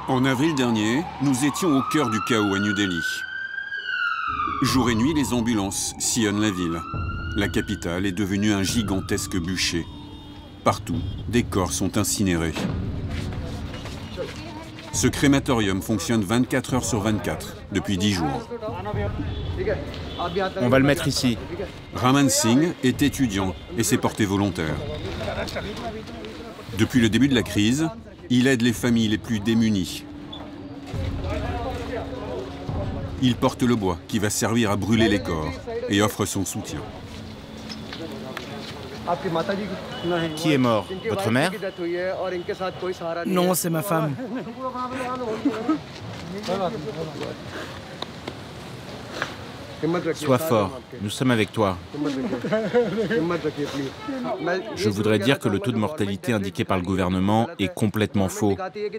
En avril dernier, nous étions au cœur du chaos à New Delhi. Jour et nuit, les ambulances sillonnent la ville. La capitale est devenue un gigantesque bûcher. Partout, des corps sont incinérés. Ce crématorium fonctionne 24 heures sur 24, depuis 10 jours. On va le mettre ici. Raman Singh est étudiant et s'est porté volontaire. Depuis le début de la crise, il aide les familles les plus démunies. Il porte le bois qui va servir à brûler les corps et offre son soutien. Qui est mort? Votre mère? Non, c'est ma femme. Sois fort, nous sommes avec toi. Je voudrais dire que le taux de mortalité indiqué par le gouvernement est complètement faux.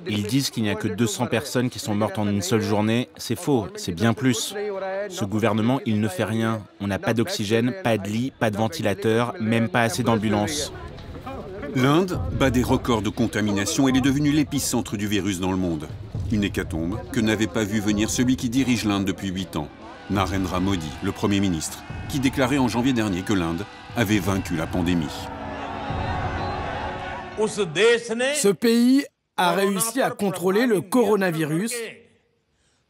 Ils disent qu'il n'y a que 200 personnes qui sont mortes en une seule journée. C'est faux, c'est bien plus. Ce gouvernement, il ne fait rien. On n'a pas d'oxygène, pas de lit, pas de ventilateur, même pas assez d'ambulances. L'Inde bat des records de contamination et est devenue l'épicentre du virus dans le monde. Une hécatombe que n'avait pas vu venir celui qui dirige l'Inde depuis 8 ans. Narendra Modi, le Premier ministre, qui déclarait en janvier dernier que l'Inde avait vaincu la pandémie. Ce pays a réussi à contrôler le coronavirus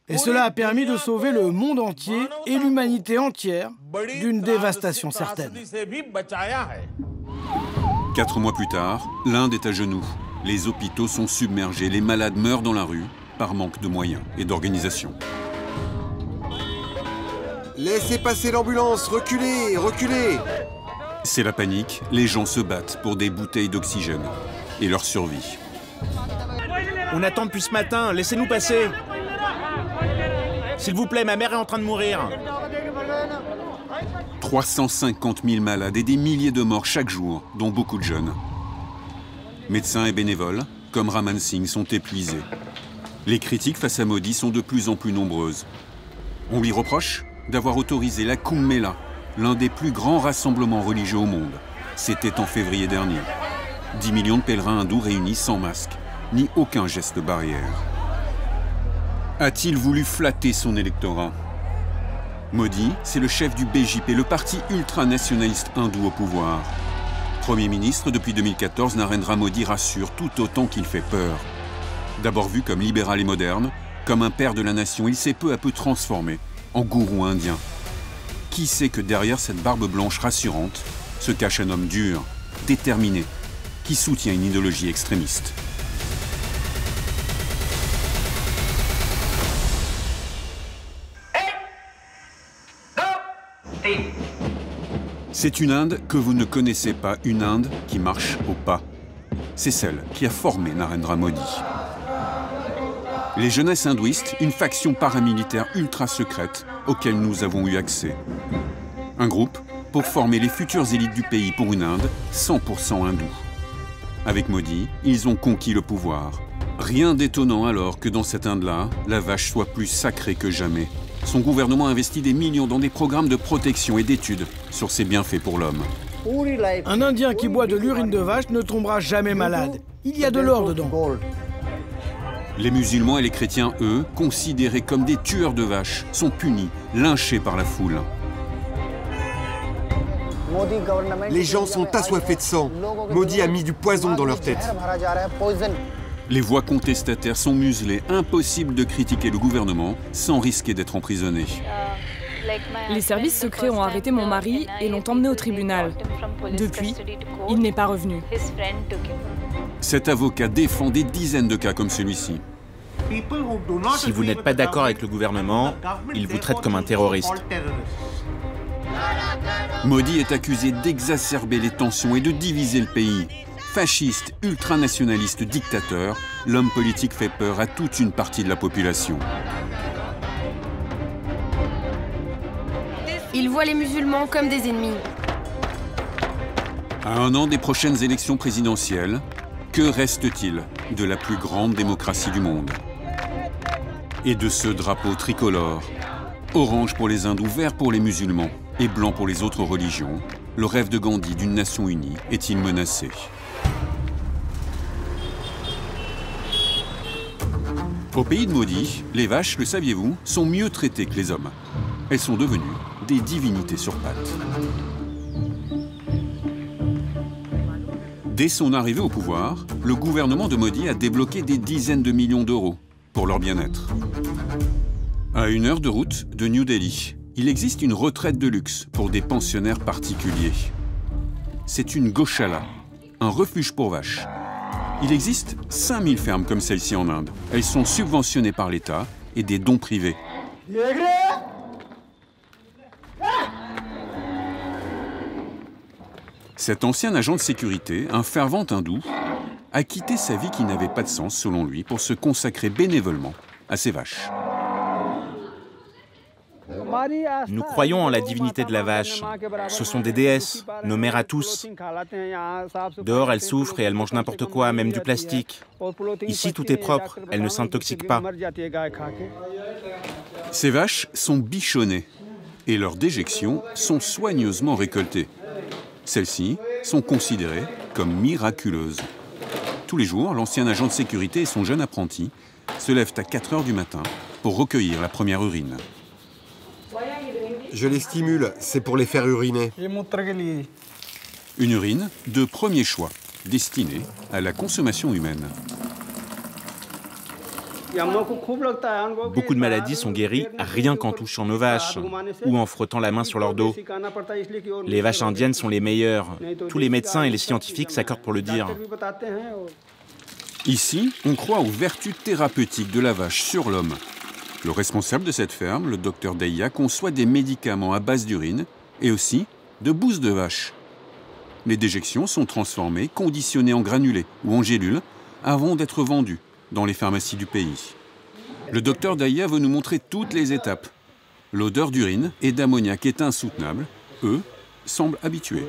et cela a permis de sauver le monde entier et l'humanité entière d'une dévastation certaine. 4 mois plus tard, l'Inde est à genoux. Les hôpitaux sont submergés, les malades meurent dans la rue par manque de moyens et d'organisation. Laissez passer l'ambulance, reculez, reculez! C'est la panique, les gens se battent pour des bouteilles d'oxygène et leur survie. On attend depuis ce matin, laissez-nous passer. S'il vous plaît, ma mère est en train de mourir. 350 000 malades et des milliers de morts chaque jour, dont beaucoup de jeunes. Médecins et bénévoles, comme Raman Singh, sont épuisés. Les critiques face à Modi sont de plus en plus nombreuses. On lui reproche d'avoir autorisé la Kumbh Mela, l'un des plus grands rassemblements religieux au monde. C'était en février dernier. 10 millions de pèlerins hindous réunis sans masque, ni aucun geste barrière. A-t-il voulu flatter son électorat? Modi, c'est le chef du BJP, le parti ultranationaliste hindou au pouvoir. Premier ministre depuis 2014, Narendra Modi rassure tout autant qu'il fait peur. D'abord vu comme libéral et moderne, comme un père de la nation, il s'est peu à peu transformé en gourou indien. Qui sait que derrière cette barbe blanche rassurante se cache un homme dur, déterminé, qui soutient une idéologie extrémiste. C'est une Inde que vous ne connaissez pas, une Inde qui marche au pas. C'est celle qui a formé Narendra Modi. Les jeunesses hindouistes, une faction paramilitaire ultra secrète auquel nous avons eu accès. Un groupe pour former les futures élites du pays pour une Inde 100% hindoue. Avec Modi, ils ont conquis le pouvoir. Rien d'étonnant alors que dans cette Inde-là, la vache soit plus sacrée que jamais. Son gouvernement investit des millions dans des programmes de protection et d'études sur ses bienfaits pour l'homme. Un Indien qui boit de l'urine de vache ne tombera jamais malade. Il y a de l'or dedans. Les musulmans et les chrétiens, eux, considérés comme des tueurs de vaches, sont punis, lynchés par la foule. Les gens sont assoiffés de sang. Modi a mis du poison dans leur tête. Les voix contestataires sont muselées, impossible de critiquer le gouvernement sans risquer d'être emprisonné. Les services secrets ont arrêté mon mari et l'ont emmené au tribunal. Depuis, il n'est pas revenu. Cet avocat défend des dizaines de cas comme celui-ci. Si vous n'êtes pas d'accord avec le gouvernement, il vous traite comme un terroriste. Modi est accusé d'exacerber les tensions et de diviser le pays. Fasciste, ultranationaliste, dictateur, l'homme politique fait peur à toute une partie de la population. Il voit les musulmans comme des ennemis. À un an des prochaines élections présidentielles, que reste-t-il de la plus grande démocratie du monde? Et de ce drapeau tricolore, orange pour les hindous, vert pour les musulmans et blanc pour les autres religions, le rêve de Gandhi d'une nation unie est-il menacé? Au pays de Modi, les vaches, le saviez-vous, sont mieux traitées que les hommes. Elles sont devenues des divinités sur pattes. Dès son arrivée au pouvoir, le gouvernement de Modi a débloqué des dizaines de millions d'euros pour leur bien-être. À 1 heure de route de New Delhi, il existe une retraite de luxe pour des pensionnaires particuliers. C'est une goshala, un refuge pour vaches. Il existe 5000 fermes comme celle-ci en Inde. Elles sont subventionnées par l'État et des dons privés. Cet ancien agent de sécurité, un fervent hindou, a quitté sa vie qui n'avait pas de sens, selon lui, pour se consacrer bénévolement à ses vaches. Nous croyons en la divinité de la vache. Ce sont des déesses, nos mères à tous. Dehors, elles souffrent et elles mangent n'importe quoi, même du plastique. Ici, tout est propre, elles ne s'intoxiquent pas. Ces vaches sont bichonnées et leurs déjections sont soigneusement récoltées. Celles-ci sont considérées comme miraculeuses. Tous les jours, l'ancien agent de sécurité et son jeune apprenti se lèvent à 4 heures du matin pour recueillir la première urine. Je les stimule, c'est pour les faire uriner. Une urine de premier choix, destinée à la consommation humaine. Beaucoup de maladies sont guéries rien qu'en touchant nos vaches ou en frottant la main sur leur dos. Les vaches indiennes sont les meilleures. Tous les médecins et les scientifiques s'accordent pour le dire. Ici, on croit aux vertus thérapeutiques de la vache sur l'homme. Le responsable de cette ferme, le docteur Daya, conçoit des médicaments à base d'urine et aussi de bouse de vache. Les déjections sont transformées, conditionnées en granulés ou en gélules avant d'être vendues dans les pharmacies du pays. Le docteur Daya veut nous montrer toutes les étapes. L'odeur d'urine et d'ammoniac est insoutenable. Eux semblent habitués.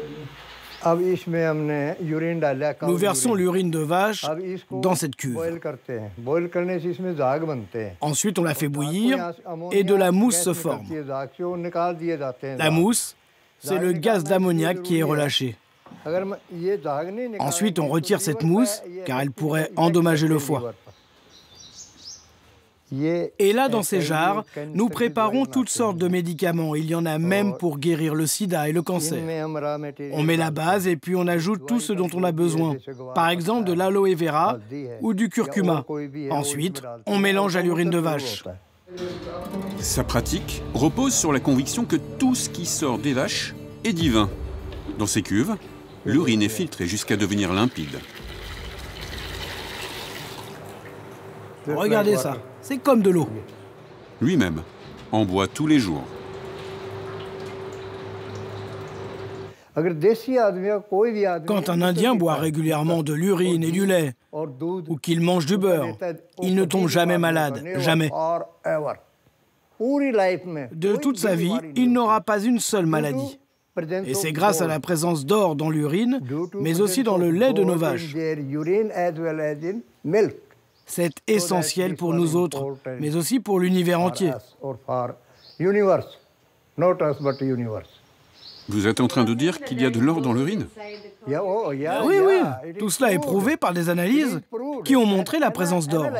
Nous versons l'urine de vache dans cette cuve. Ensuite, on la fait bouillir et de la mousse se forme. La mousse, c'est le gaz d'ammoniac qui est relâché. Ensuite, on retire cette mousse car elle pourrait endommager le foie. Et là, dans ces jarres, nous préparons toutes sortes de médicaments. Il y en a même pour guérir le sida et le cancer. On met la base et puis on ajoute tout ce dont on a besoin. Par exemple, de l'aloe vera ou du curcuma. Ensuite, on mélange à l'urine de vache. Sa pratique repose sur la conviction que tout ce qui sort des vaches est divin. Dans ces cuves, l'urine est filtrée jusqu'à devenir limpide. Regardez ça, c'est comme de l'eau. Lui-même en boit tous les jours. Quand un Indien boit régulièrement de l'urine et du lait, ou qu'il mange du beurre, il ne tombe jamais malade, jamais. De toute sa vie, il n'aura pas une seule maladie. Et c'est grâce à la présence d'or dans l'urine, mais aussi dans le lait de nos vaches. C'est essentiel pour nous autres, mais aussi pour l'univers entier. Vous êtes en train de dire qu'il y a de l'or dans l'urine? Oui, oui. Tout cela est prouvé par des analyses qui ont montré la présence d'or.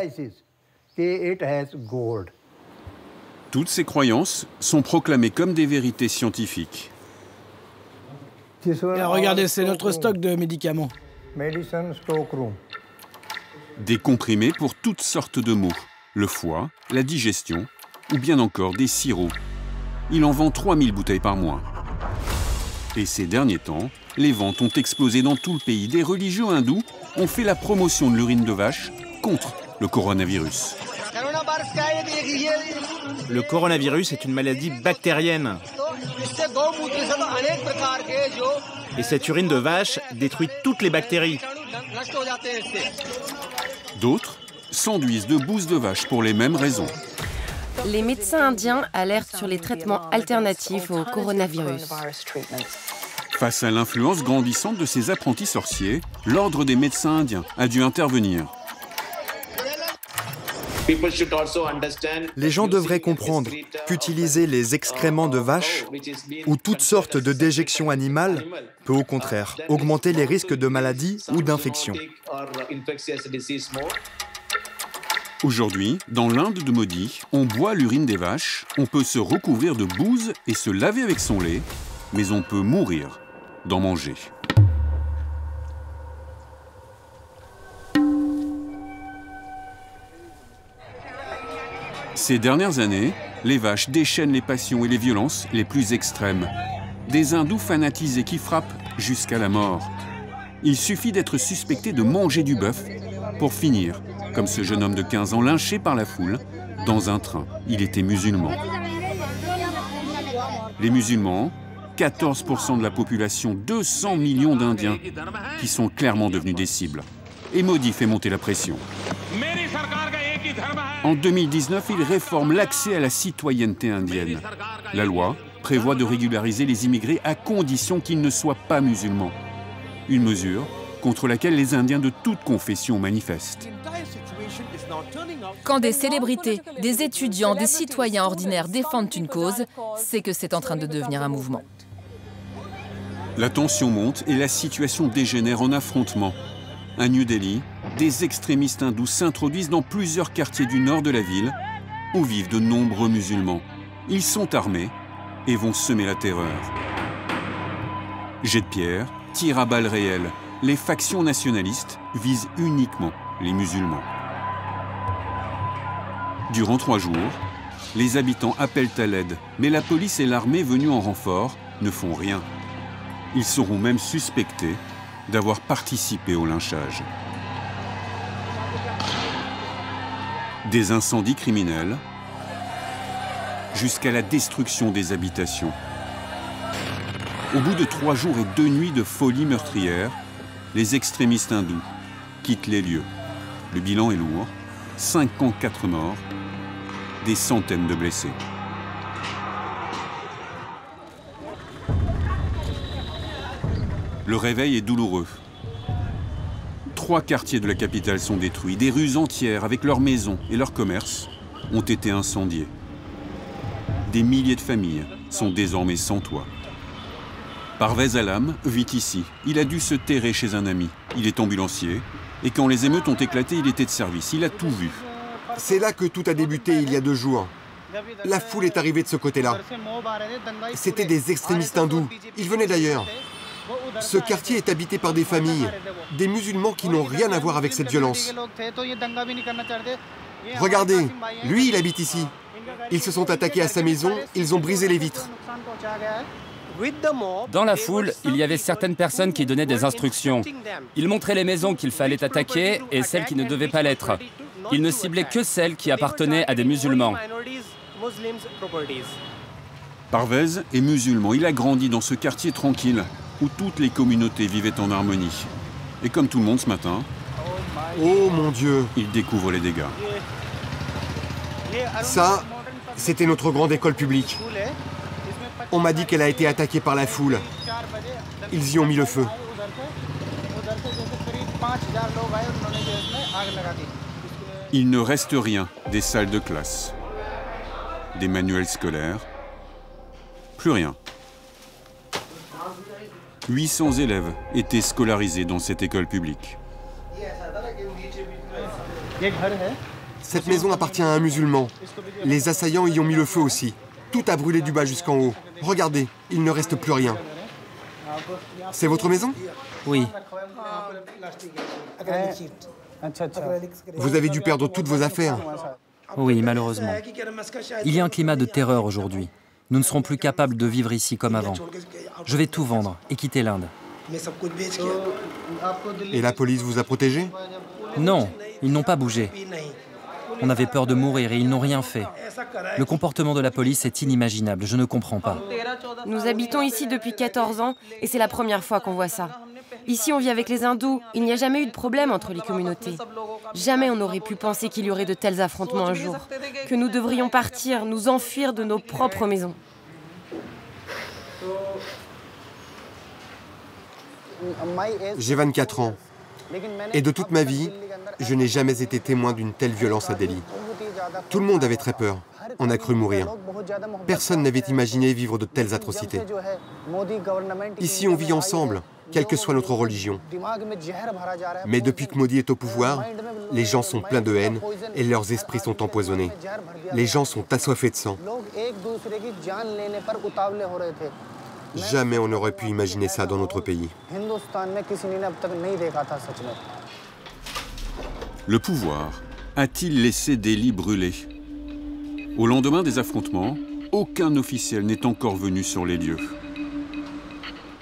Toutes ces croyances sont proclamées comme des vérités scientifiques. Regardez, c'est notre stock de médicaments. Des comprimés pour toutes sortes de maux, le foie, la digestion ou bien encore des sirops. Il en vend 3000 bouteilles par mois. Et ces derniers temps, les ventes ont explosé dans tout le pays. Des religieux hindous ont fait la promotion de l'urine de vache contre le coronavirus. Le coronavirus est une maladie bactérienne. Et cette urine de vache détruit toutes les bactéries. D'autres s'enduisent de bouse de vache pour les mêmes raisons. Les médecins indiens alertent sur les traitements alternatifs au coronavirus. Face à l'influence grandissante de ces apprentis sorciers, l'ordre des médecins indiens a dû intervenir. Les gens devraient comprendre qu'utiliser les excréments de vaches ou toutes sortes de déjections animales peut au contraire augmenter les risques de maladies ou d'infections. Aujourd'hui, dans l'Inde de Modi, on boit l'urine des vaches, on peut se recouvrir de bouse et se laver avec son lait, mais on peut mourir d'en manger. Ces dernières années, les vaches déchaînent les passions et les violences les plus extrêmes. Des hindous fanatisés qui frappent jusqu'à la mort. Il suffit d'être suspecté de manger du bœuf pour finir, comme ce jeune homme de 15 ans lynché par la foule, dans un train. Il était musulman. Les musulmans, 14% de la population, 200 millions d'Indiens, qui sont clairement devenus des cibles. Et Modi fait monter la pression. En 2019, il réforme l'accès à la citoyenneté indienne. La loi prévoit de régulariser les immigrés à condition qu'ils ne soient pas musulmans. Une mesure contre laquelle les Indiens de toute confession manifestent. Quand des célébrités, des étudiants, des citoyens ordinaires défendent une cause, c'est que c'est en train de devenir un mouvement. La tension monte et la situation dégénère en affrontement. À New Delhi, des extrémistes hindous s'introduisent dans plusieurs quartiers du nord de la ville, où vivent de nombreux musulmans. Ils sont armés et vont semer la terreur. Jets de pierre, tirs à balles réelles, les factions nationalistes visent uniquement les musulmans. Durant 3 jours, les habitants appellent à l'aide, mais la police et l'armée venus en renfort ne font rien. Ils seront même suspectés d'avoir participé au lynchage. Des incendies criminels jusqu'à la destruction des habitations. Au bout de 3 jours et 2 nuits de folie meurtrière, les extrémistes hindous quittent les lieux. Le bilan est lourd, 54 morts, des centaines de blessés. Le réveil est douloureux. 3 quartiers de la capitale sont détruits. Des rues entières, avec leurs maisons et leurs commerces, ont été incendiées. Des milliers de familles sont désormais sans toit. Parvez Alam vit ici. Il a dû se terrer chez un ami. Il est ambulancier. Et quand les émeutes ont éclaté, il était de service. Il a tout vu. C'est là que tout a débuté il y a 2 jours. La foule est arrivée de ce côté-là. C'était des extrémistes hindous. Ils venaient d'ailleurs. Ce quartier est habité par des familles, des musulmans qui n'ont rien à voir avec cette violence. Regardez, lui, il habite ici. Ils se sont attaqués à sa maison, ils ont brisé les vitres. Dans la foule, il y avait certaines personnes qui donnaient des instructions. Ils montraient les maisons qu'il fallait attaquer et celles qui ne devaient pas l'être. Ils ne ciblaient que celles qui appartenaient à des musulmans. Parvez est musulman. Il a grandi dans ce quartier tranquille où toutes les communautés vivaient en harmonie. Et comme tout le monde ce matin, oh mon Dieu, il découvre les dégâts. Ça, c'était notre grande école publique. On m'a dit qu'elle a été attaquée par la foule. Ils y ont mis le feu. Il ne reste rien des salles de classe, des manuels scolaires, plus rien. 800 élèves étaient scolarisés dans cette école publique. Cette maison appartient à un musulman. Les assaillants y ont mis le feu aussi. Tout a brûlé du bas jusqu'en haut. Regardez, il ne reste plus rien. C'est votre maison? Oui. Vous avez dû perdre toutes vos affaires. Oui, malheureusement. Il y a un climat de terreur aujourd'hui. Nous ne serons plus capables de vivre ici comme avant. Je vais tout vendre et quitter l'Inde. Et la police vous a protégé? Non, ils n'ont pas bougé. On avait peur de mourir et ils n'ont rien fait. Le comportement de la police est inimaginable, je ne comprends pas. Nous habitons ici depuis 14 ans et c'est la première fois qu'on voit ça. Ici, on vit avec les hindous. Il n'y a jamais eu de problème entre les communautés. Jamais on n'aurait pu penser qu'il y aurait de tels affrontements un jour. Que nous devrions partir, nous enfuir de nos propres maisons. J'ai 24 ans. Et de toute ma vie, je n'ai jamais été témoin d'une telle violence à Delhi. Tout le monde avait très peur. on a cru mourir. Personne n'avait imaginé vivre de telles atrocités. Ici, on vit ensemble, quelle que soit notre religion. Mais depuis que Modi est au pouvoir, les gens sont pleins de haine et leurs esprits sont empoisonnés. Les gens sont assoiffés de sang. Jamais on n'aurait pu imaginer ça dans notre pays. Le pouvoir a-t-il laissé Delhi brûler? Au lendemain des affrontements, aucun officiel n'est encore venu sur les lieux.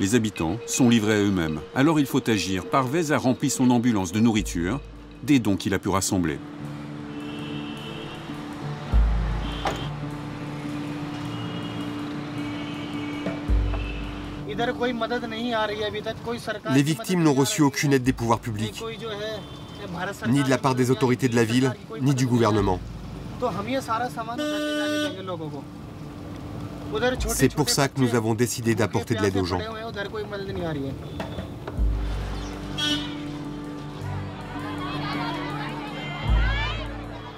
Les habitants sont livrés à eux-mêmes, alors il faut agir. Parvez a rempli son ambulance de nourriture, des dons qu'il a pu rassembler. Les victimes n'ont reçu aucune aide des pouvoirs publics, ni de la part des autorités de la ville, ni du gouvernement. C'est pour ça que nous avons décidé d'apporter de l'aide aux gens.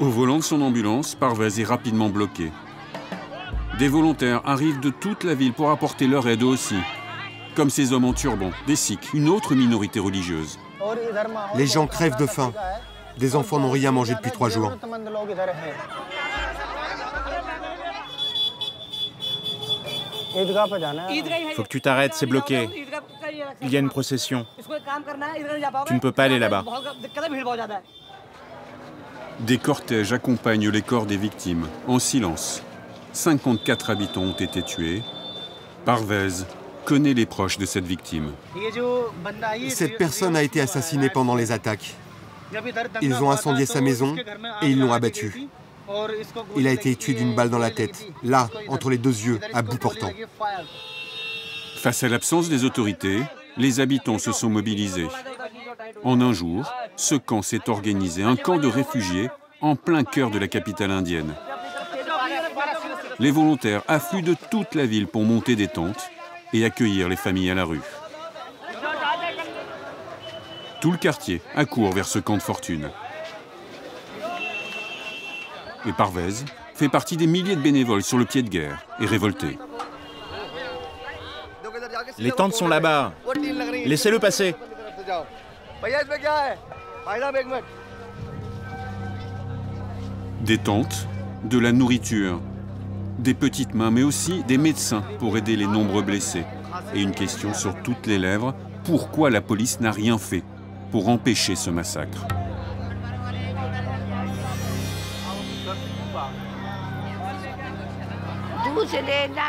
Au volant de son ambulance, Parvez est rapidement bloqué. Des volontaires arrivent de toute la ville pour apporter leur aide aussi. Comme ces hommes en turban, des Sikhs, une autre minorité religieuse. Les gens crèvent de faim. Des enfants n'ont rien mangé depuis 3 jours. Faut que tu t'arrêtes, c'est bloqué. Il y a une procession. Tu ne peux pas aller là-bas. Des cortèges accompagnent les corps des victimes, en silence. 54 habitants ont été tués. Parvez connaît les proches de cette victime. Cette personne a été assassinée pendant les attaques. Ils ont incendié sa maison et ils l'ont abattu. Il a été tué d'une balle dans la tête, là, entre les 2 yeux, à bout portant. Face à l'absence des autorités, les habitants se sont mobilisés. En un jour, ce camp s'est organisé, un camp de réfugiés en plein cœur de la capitale indienne. Les volontaires affluent de toute la ville pour monter des tentes et accueillir les familles à la rue. Tout le quartier accourt vers ce camp de fortune. Et Parvez fait partie des milliers de bénévoles sur le pied de guerre et révoltés. Les tentes sont là-bas. Laissez-le passer. Des tentes, de la nourriture, des petites mains, mais aussi des médecins pour aider les nombreux blessés. Et une question sur toutes les lèvres, pourquoi la police n'a rien fait pour empêcher ce massacre?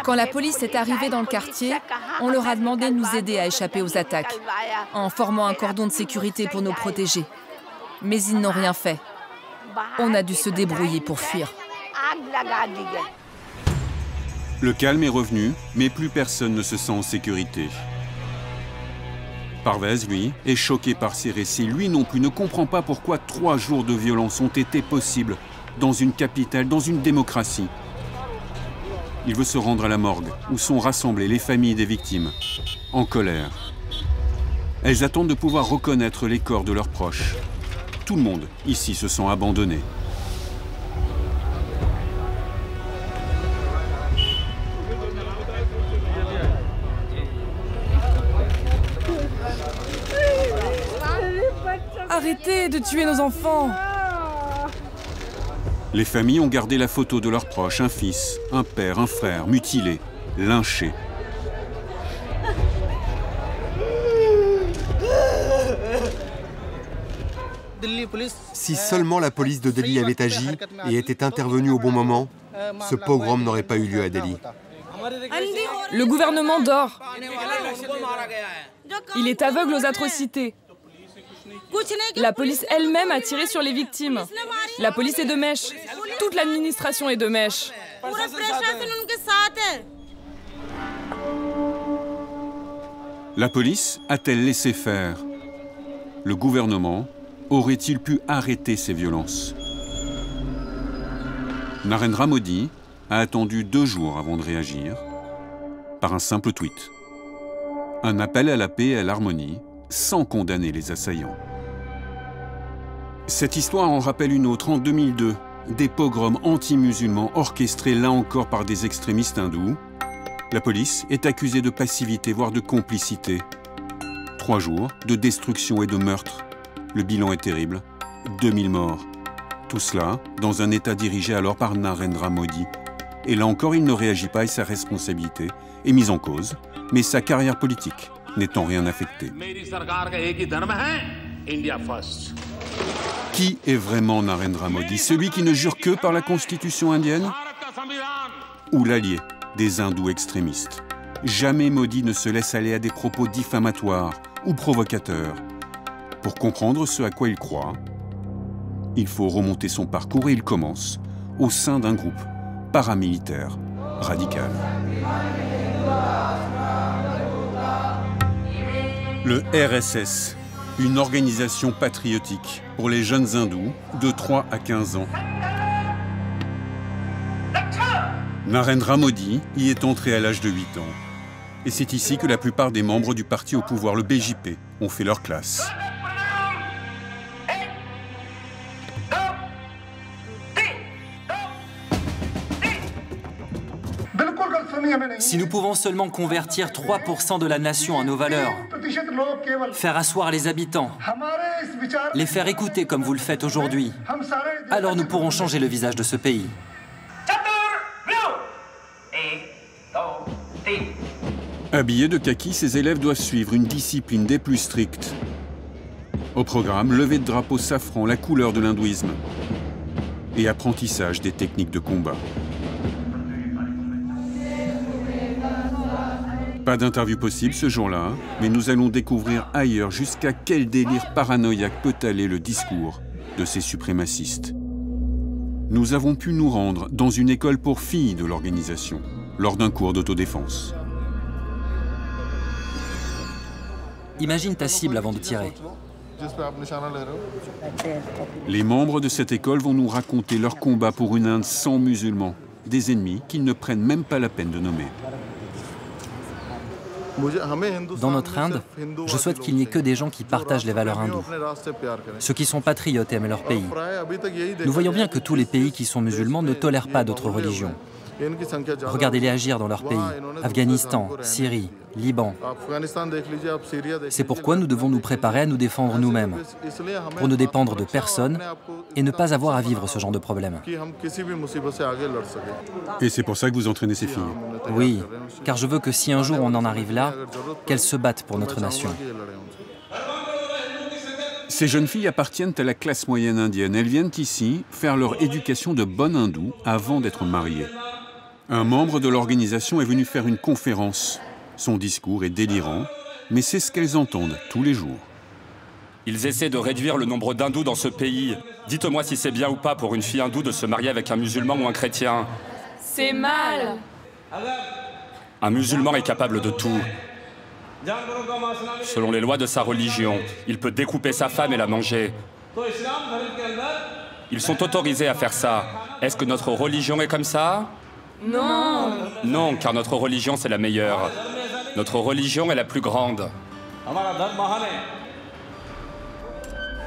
Quand la police est arrivée dans le quartier, on leur a demandé de nous aider à échapper aux attaques, en formant un cordon de sécurité pour nous protéger. Mais ils n'ont rien fait. On a dû se débrouiller pour fuir. Le calme est revenu, mais plus personne ne se sent en sécurité. Parvez, lui, est choqué par ces récits. Lui non plus ne comprend pas pourquoi 3 jours de violence ont été possibles dans une capitale, dans une démocratie. Il veut se rendre à la morgue, où sont rassemblées les familles des victimes, en colère. Elles attendent de pouvoir reconnaître les corps de leurs proches. Tout le monde, ici, se sent abandonné. Arrêtez de tuer nos enfants! Les familles ont gardé la photo de leurs proches, un fils, un père, un frère, mutilés, lynchés. Si seulement la police de Delhi avait agi et était intervenue au bon moment, ce pogrom n'aurait pas eu lieu à Delhi. Le gouvernement dort. Il est aveugle aux atrocités. La police elle-même a tiré sur les victimes. La police est de mèche. Toute l'administration est de mèche. La police a-t-elle laissé faire? Le gouvernement aurait-il pu arrêter ces violences? Narendra Modi a attendu 2 jours avant de réagir par un simple tweet. Un appel à la paix et à l'harmonie sans condamner les assaillants. Cette histoire en rappelle une autre. En 2002, des pogroms anti-musulmans orchestrés là encore par des extrémistes hindous. La police est accusée de passivité, voire de complicité. 3 jours de destruction et de meurtre. Le bilan est terrible, 2000 morts. Tout cela dans un État dirigé alors par Narendra Modi. Et là encore, il ne réagit pas et sa responsabilité est mise en cause, mais sa carrière politique n'est en rien affectée. Qui est vraiment Narendra Modi? Celui qui ne jure que par la constitution indienne? Ou l'allié des hindous extrémistes? Jamais Modi ne se laisse aller à des propos diffamatoires ou provocateurs. Pour comprendre ce à quoi il croit, il faut remonter son parcours et il commence au sein d'un groupe paramilitaire radical. Le RSS, une organisation patriotique pour les jeunes hindous de 3 à 15 ans. Narendra Modi y est entré à l'âge de 8 ans. Et c'est ici que la plupart des membres du parti au pouvoir, le BJP, ont fait leur classe. Si nous pouvons seulement convertir 3% de la nation à nos valeurs, faire asseoir les habitants, les faire écouter comme vous le faites aujourd'hui, alors nous pourrons changer le visage de ce pays. Habillés de kaki, ces élèves doivent suivre une discipline des plus strictes. Au programme, levée de drapeau safran, la couleur de l'hindouisme, et apprentissage des techniques de combat. Pas d'interview possible ce jour-là, mais nous allons découvrir ailleurs jusqu'à quel délire paranoïaque peut aller le discours de ces suprémacistes. Nous avons pu nous rendre dans une école pour filles de l'organisation, lors d'un cours d'autodéfense. Imagine ta cible avant de tirer. Les membres de cette école vont nous raconter leur combat pour une Inde sans musulmans, des ennemis qu'ils ne prennent même pas la peine de nommer. Dans notre Inde, je souhaite qu'il n'y ait que des gens qui partagent les valeurs hindoues, ceux qui sont patriotes et aiment leur pays. Nous voyons bien que tous les pays qui sont musulmans ne tolèrent pas d'autres religions. Regardez-les agir dans leur pays, Afghanistan, Syrie, Liban. C'est pourquoi nous devons nous préparer à nous défendre nous-mêmes, pour ne dépendre de personne et ne pas avoir à vivre ce genre de problème. Et c'est pour ça que vous entraînez ces filles? Oui, car je veux que si un jour on en arrive là, qu'elles se battent pour notre nation. Ces jeunes filles appartiennent à la classe moyenne indienne. Elles viennent ici faire leur éducation de bonnes hindous avant d'être mariées. Un membre de l'organisation est venu faire une conférence. Son discours est délirant, mais c'est ce qu'elles entendent tous les jours. Ils essaient de réduire le nombre d'hindous dans ce pays. Dites-moi si c'est bien ou pas pour une fille hindoue de se marier avec un musulman ou un chrétien. C'est mal. Un musulman est capable de tout. Selon les lois de sa religion, il peut découper sa femme et la manger. Ils sont autorisés à faire ça. Est-ce que notre religion est comme ça? Non. Non, car notre religion, c'est la meilleure. Notre religion est la plus grande.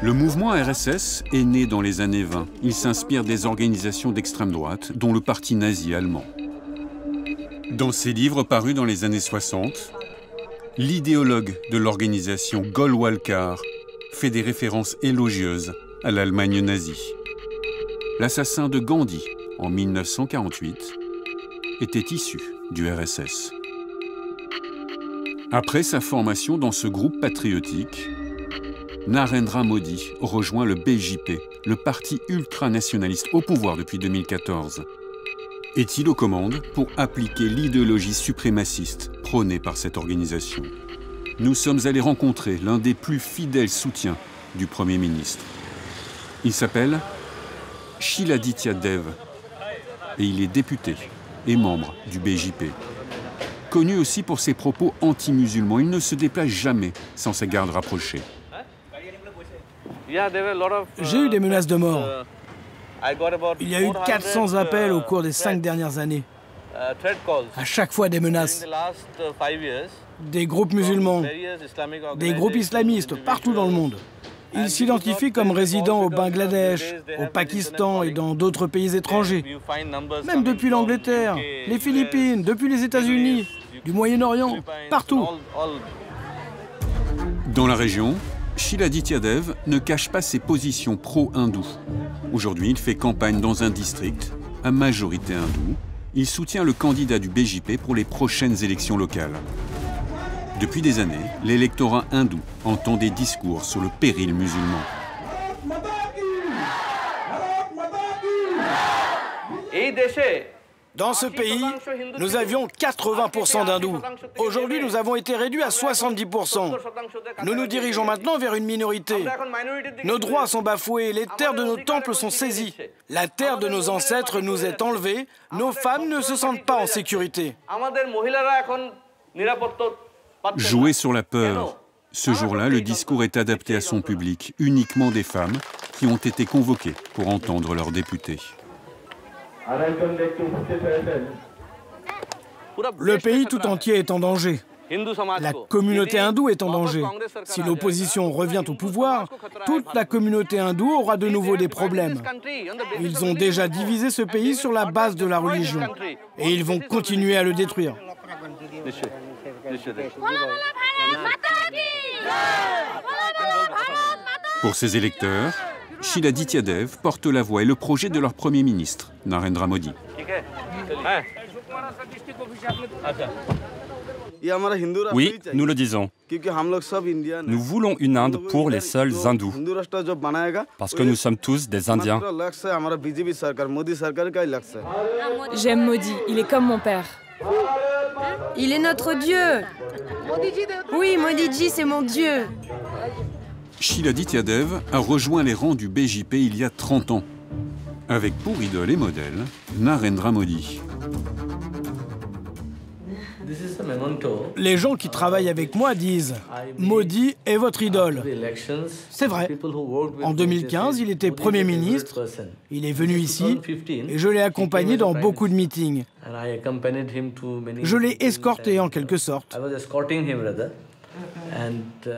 Le mouvement RSS est né dans les années 20. Il s'inspire des organisations d'extrême droite, dont le parti nazi allemand. Dans ses livres parus dans les années 60, l'idéologue de l'organisation Golwalkar fait des références élogieuses à l'Allemagne nazie. L'assassin de Gandhi, en 1948, était issu du RSS. Après sa formation dans ce groupe patriotique, Narendra Modi rejoint le BJP, le parti ultranationaliste au pouvoir depuis 2014. Est-il aux commandes pour appliquer l'idéologie suprémaciste prônée par cette organisation? Nous sommes allés rencontrer l'un des plus fidèles soutiens du Premier ministre. Il s'appelle Shiladitya Dev et il est député et membre du BJP. Connu aussi pour ses propos anti-musulmans, il ne se déplace jamais sans sa garde rapprochée. J'ai eu des menaces de mort. Il y a eu 400 appels au cours des 5 dernières années. À chaque fois des menaces. Des groupes musulmans, des groupes islamistes partout dans le monde. Ils s'identifient comme résidents au Bangladesh, au Pakistan et dans d'autres pays étrangers. Même depuis l'Angleterre, les Philippines, depuis les États-Unis, du Moyen-Orient, partout. Dans la région, Shiladitya Dev ne cache pas ses positions pro-hindoues. Aujourd'hui, il fait campagne dans un district à majorité hindoue. Il soutient le candidat du BJP pour les prochaines élections locales. Depuis des années, l'électorat hindou entend des discours sur le péril musulman. Dans ce pays, nous avions 80% d'hindous. Aujourd'hui, nous avons été réduits à 70%. Nous nous dirigeons maintenant vers une minorité. Nos droits sont bafoués, les terres de nos temples sont saisies. La terre de nos ancêtres nous est enlevée. Nos femmes ne se sentent pas en sécurité. Jouer sur la peur. Ce jour-là, le discours est adapté à son public, uniquement des femmes qui ont été convoquées pour entendre leurs députés. Le pays tout entier est en danger. La communauté hindoue est en danger. Si l'opposition revient au pouvoir, toute la communauté hindoue aura de nouveau des problèmes. Ils ont déjà divisé ce pays sur la base de la religion. Et ils vont continuer à le détruire. Pour ses électeurs, Shiladitya Dev porte la voix et le projet de leur Premier ministre, Narendra Modi. Oui, nous le disons. Nous voulons une Inde pour les seuls hindous, parce que nous sommes tous des Indiens. J'aime Modi, il est comme mon père. Il est notre Dieu. Oui, Modiji, c'est mon Dieu. Shiladitya Dev a rejoint les rangs du BJP il y a 30 ans, avec pour idole et modèle Narendra Modi. Les gens qui travaillent avec moi disent « Modi est votre idole ». C'est vrai. En 2015, il était Premier ministre, il est venu ici et je l'ai accompagné dans beaucoup de meetings. Je l'ai escorté en quelque sorte.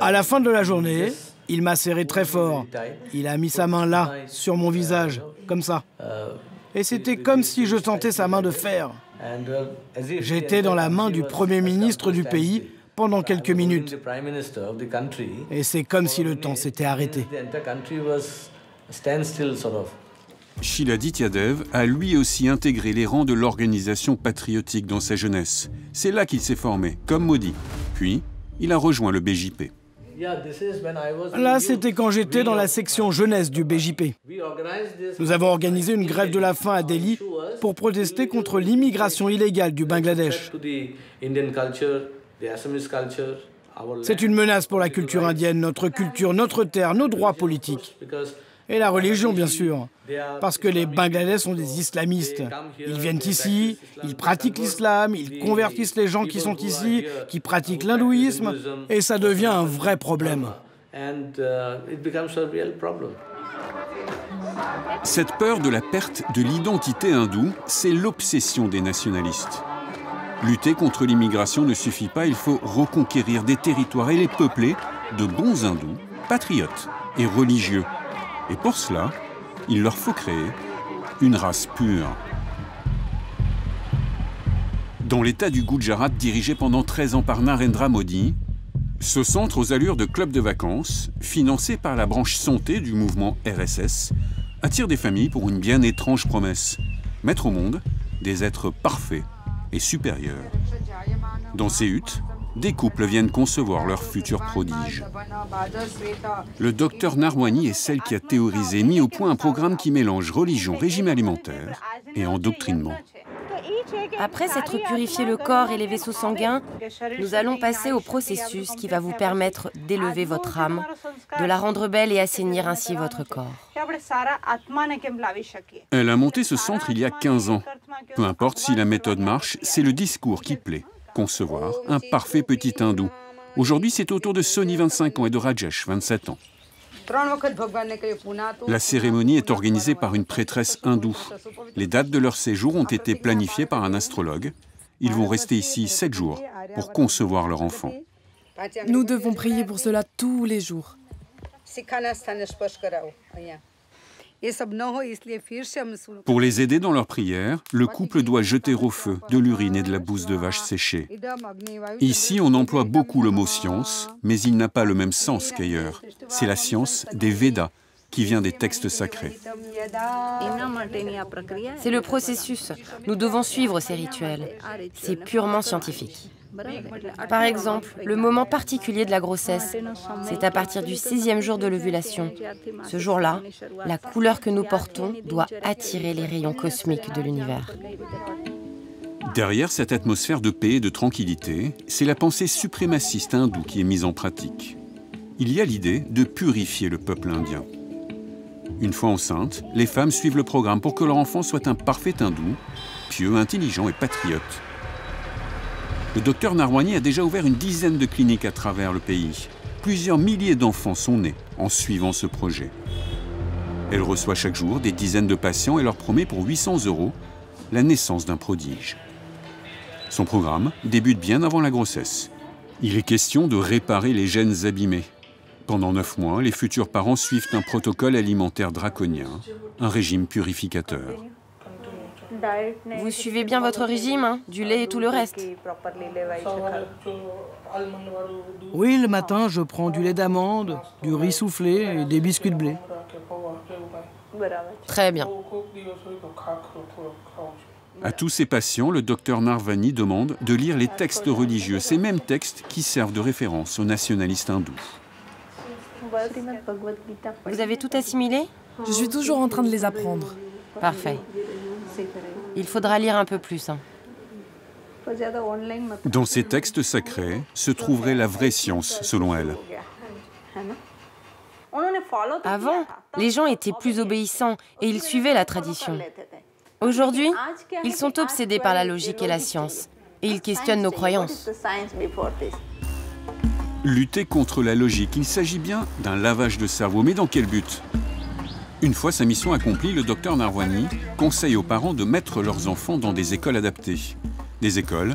À la fin de la journée, il m'a serré très fort. Il a mis sa main là, sur mon visage, comme ça. Et c'était comme si je sentais sa main de fer. J'étais dans la main du Premier ministre du pays pendant quelques minutes. Et c'est comme si le temps s'était arrêté. Shiladitya Dev a lui aussi intégré les rangs de l'organisation patriotique dans sa jeunesse. C'est là qu'il s'est formé, comme Modi. Puis, il a rejoint le BJP. Là, c'était quand j'étais dans la section jeunesse du BJP. Nous avons organisé une grève de la faim à Delhi pour protester contre l'immigration illégale du Bangladesh. C'est une menace pour la culture indienne, notre culture, notre terre, nos droits politiques. Et la religion, bien sûr, parce que les Bangladais sont des islamistes. Ils viennent ici, ils pratiquent l'islam, ils convertissent les gens qui sont ici, qui pratiquent l'hindouisme, et ça devient un vrai problème. Cette peur de la perte de l'identité hindoue, c'est l'obsession des nationalistes. Lutter contre l'immigration ne suffit pas, il faut reconquérir des territoires et les peupler de bons hindous, patriotes et religieux. Et pour cela, il leur faut créer une race pure. Dans l'État du Gujarat, dirigé pendant 13 ans par Narendra Modi, ce centre aux allures de club de vacances, financé par la branche santé du mouvement RSS, attire des familles pour une bien étrange promesse, mettre au monde des êtres parfaits et supérieurs. Dans ces huttes, des couples viennent concevoir leur futur prodige. Le docteur Narwani est celle qui a théorisé, mis au point un programme qui mélange religion, régime alimentaire et endoctrinement. Après s'être purifié le corps et les vaisseaux sanguins, nous allons passer au processus qui va vous permettre d'élever votre âme, de la rendre belle et assainir ainsi votre corps. Elle a monté ce centre il y a 15 ans. Peu importe si la méthode marche, c'est le discours qui plaît. Concevoir un parfait petit hindou. Aujourd'hui, c'est au tour de Sony, 25 ans, et de Rajesh, 27 ans. La cérémonie est organisée par une prêtresse hindoue. Les dates de leur séjour ont été planifiées par un astrologue. Ils vont rester ici 7 jours pour concevoir leur enfant. Nous devons prier pour cela tous les jours. Pour les aider dans leur prière, le couple doit jeter au feu de l'urine et de la bouse de vache séchée. Ici, on emploie beaucoup le mot science, mais il n'a pas le même sens qu'ailleurs. C'est la science des Védas, qui vient des textes sacrés. C'est le processus. Nous devons suivre ces rituels. C'est purement scientifique. Par exemple, le moment particulier de la grossesse, c'est à partir du 6e jour de l'ovulation. Ce jour-là, la couleur que nous portons doit attirer les rayons cosmiques de l'univers. Derrière cette atmosphère de paix et de tranquillité, c'est la pensée suprémaciste hindoue qui est mise en pratique. Il y a l'idée de purifier le peuple indien. Une fois enceintes, les femmes suivent le programme pour que leur enfant soit un parfait hindou, pieux, intelligent et patriote. Le docteur Narwani a déjà ouvert une dizaine de cliniques à travers le pays. Plusieurs milliers d'enfants sont nés en suivant ce projet. Elle reçoit chaque jour des dizaines de patients et leur promet pour 800 € la naissance d'un prodige. Son programme débute bien avant la grossesse. Il est question de réparer les gènes abîmés. Pendant 9 mois, les futurs parents suivent un protocole alimentaire draconien, un régime purificateur. Vous suivez bien votre régime, hein? Du lait et tout le reste? Oui, le matin, je prends du lait d'amande, du riz soufflé et des biscuits de blé. Très bien. À tous ces patients, le docteur Narwani demande de lire les textes religieux, ces mêmes textes qui servent de référence aux nationalistes hindous. Vous avez tout assimilé? Je suis toujours en train de les apprendre. Parfait. Il faudra lire un peu plus. Hein. Dans ces textes sacrés se trouverait la vraie science, selon elle. Avant, les gens étaient plus obéissants et ils suivaient la tradition. Aujourd'hui, ils sont obsédés par la logique et la science. Et ils questionnent nos croyances. Lutter contre la logique, il s'agit bien d'un lavage de cerveau. Mais dans quel but? Une fois sa mission accomplie, le docteur Narwani conseille aux parents de mettre leurs enfants dans des écoles adaptées. Des écoles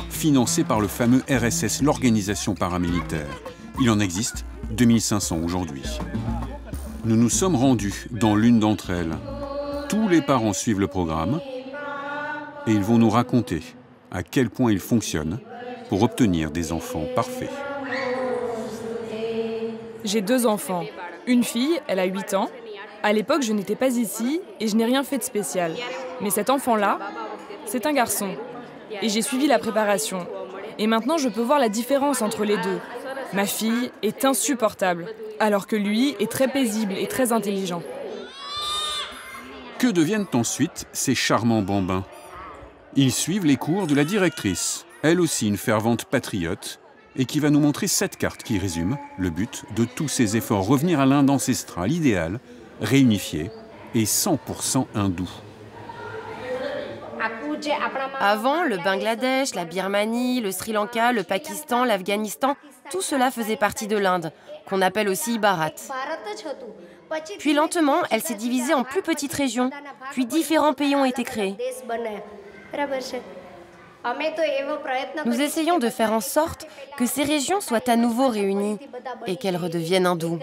financées par le fameux RSS, l'organisation paramilitaire. Il en existe 2500 aujourd'hui. Nous nous sommes rendus dans l'une d'entre elles. Tous les parents suivent le programme et ils vont nous raconter à quel point il fonctionne pour obtenir des enfants parfaits. J'ai 2 enfants. Une fille, elle a 8 ans. À l'époque, je n'étais pas ici et je n'ai rien fait de spécial. Mais cet enfant-là, c'est un garçon. Et j'ai suivi la préparation. Et maintenant, je peux voir la différence entre les deux. Ma fille est insupportable, alors que lui est très paisible et très intelligent. Que deviennent ensuite ces charmants bambins? Ils suivent les cours de la directrice, elle aussi une fervente patriote, et qui va nous montrer 7 cartes qui résument le but de tous ces efforts, revenir à l'Inde ancestrale, idéal, réunifié et 100% hindou. Avant, le Bangladesh, la Birmanie, le Sri Lanka, le Pakistan, l'Afghanistan, tout cela faisait partie de l'Inde, qu'on appelle aussi Bharat. Puis lentement, elle s'est divisée en plus petites régions, puis différents pays ont été créés. Nous essayons de faire en sorte que ces régions soient à nouveau réunies et qu'elles redeviennent hindoues.